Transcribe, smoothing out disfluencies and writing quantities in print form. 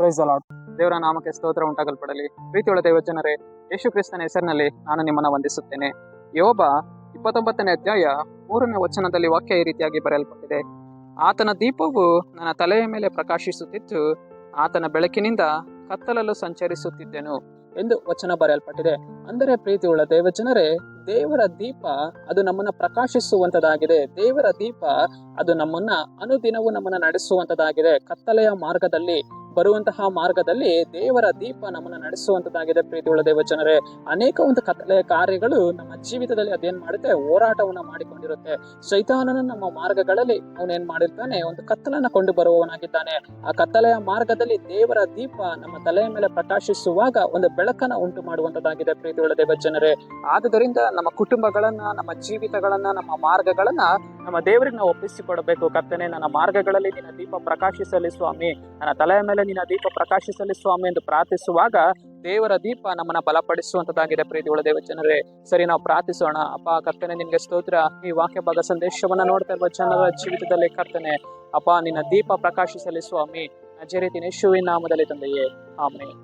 Praise the lord. ದೇವರ ನಾಮಕ್ಕೆ ಸ್ತೋತ್ರ ಉಂಟಾಗಲ್ಪಡಲಿ. ಪ್ರೀತಿಯುಳ್ಳ ದೇವಜನರೇ, ಯೇಸು ಕ್ರಿಸ್ತನ ಹೆಸರಿನಲ್ಲಿ ನಾನು ನಿಮ್ಮನ್ನು ವಂದಿಸುತ್ತೇನೆ. ಯೋಬ 29ನೇ ಅಧ್ಯಾಯ 3ನೇ ವಚನದಲ್ಲಿ ವಾಕ್ಯ ಈ ರೀತಿಯಾಗಿ ಬರೆಯಲ್ಪಟ್ಟಿದೆ. ಆತನ ದೀಪವು ನನ್ನ ತಲೆಯ ಮೇಲೆ ಪ್ರಕಾಶಿಸುತ್ತಿತ್ತು, ಆತನ ಬೆಳಕಿನಿಂದ ಕತ್ತಲಲ್ಲೂ ಸಂಚರಿಸುತ್ತಿದ್ದೆನು ಎಂದು ವಚನ ಬರೆಯಲ್ಪಟ್ಟಿದೆ. ಅಂದರೆ ಪ್ರೀತಿಯುಳ್ಳ ದೇವಜನರೇ, ದೇವರ ದೀಪ ಅದು ನಮ್ಮನ್ನ ಪ್ರಕಾಶಿಸುವಂತದಾಗಿದೆ. ದೇವರ ದೀಪ ಅದು ನಮ್ಮನ್ನ ಅನುದಿನವೂ ನಮ್ಮನ್ನ ನಡೆಸುವಂತದಾಗಿದೆ. ಕತ್ತಲೆಯ ಮಾರ್ಗದಲ್ಲಿ ಬರುವಂತಹ ಮಾರ್ಗದಲ್ಲಿ ದೇವರ ದೀಪ ನಮ್ಮನ್ನ ನಡೆಸುವಂತದಾಗಿದೆ. ಪ್ರೀತಿಯುಳ್ಳ ದೇವಜನರೇ, ಅನೇಕ ಒಂದು ಕತ್ತಲೆಯ ಕಾರ್ಯಗಳು ನಮ್ಮ ಜೀವಿತದಲ್ಲಿ ಅದೇನ್ ಮಾಡುತ್ತೆ, ಹೋರಾಟವನ್ನ ಮಾಡಿಕೊಂಡಿರುತ್ತೆ. ಸೈತಾನನ ನಮ್ಮ ಮಾರ್ಗಗಳಲ್ಲಿ ಅವನೇನ್ ಮಾಡಿರ್ತಾನೆ, ಒಂದು ಕತ್ತಲನ್ನ ಕೊಂಡು ಬರುವವನಾಗಿದ್ದಾನೆ. ಆ ಕತ್ತಲೆಯ ಮಾರ್ಗದಲ್ಲಿ ದೇವರ ದೀಪ ನಮ್ಮ ತಲೆಯ ಮೇಲೆ ಪ್ರಕಾಶಿಸುವಾಗ ಒಂದು ಬೆಳಕನ್ನ ಉಂಟು ಮಾಡುವಂತದಾಗಿದೆ. ಪ್ರೀತಿಯುಳ್ಳ ದೇವಜನರೇ, ಆದುದರಿಂದ ನಮ್ಮ ಕುಟುಂಬಗಳನ್ನ, ನಮ್ಮ ಜೀವಿತಗಳನ್ನ, ನಮ್ಮ ಮಾರ್ಗಗಳನ್ನ ನಮ್ಮ ದೇವರಿಗೆ ನಾವು ಒಪ್ಪಿಸಿಕೊಡಬೇಕು. ಕರ್ತನೆ, ನನ್ನ ಮಾರ್ಗಗಳಲ್ಲಿ ನಿನ್ನ ದೀಪ ಪ್ರಕಾಶಿಸಲಿ ಸ್ವಾಮಿ, ನನ್ನ ತಲೆಯ ಮೇಲೆ ನಿನ್ನ ದೀಪ ಪ್ರಕಾಶಿಸಲಿ ಸ್ವಾಮಿ ಎಂದು ಪ್ರಾರ್ಥಿಸುವಾಗ ದೇವರ ದೀಪ ನಮ್ಮನ್ನ ಬಲಪಡಿಸುವಂತದಾಗಿದೆ. ಪ್ರೀತಿಯುಳ್ಳ ದೇವಜನರೇ, ಸರಿ, ನಾವು ಪ್ರಾರ್ಥಿಸೋಣ. ಅಪ್ಪ ಕರ್ತನೆ, ನಿನ್ಗೆ ಸ್ತೋತ್ರ. ಈ ವಾಕ್ಯ ಭಾಗ ಸಂದೇಶವನ್ನ ನೋಡ್ತಾ ಇರುವ ಜನರ ಜೀವಿತದಲ್ಲಿ ಕರ್ತನೆ, ಅಪ್ಪ ನಿನ್ನ ದೀಪ ಪ್ರಕಾಶಿಸಲಿ ಸ್ವಾಮಿ. ನಜರೇತಿನ ಯೇಸುವಿನ ನಾಮದಲ್ಲಿ ತಂದೆಯೇ, ಆಮೆನ್.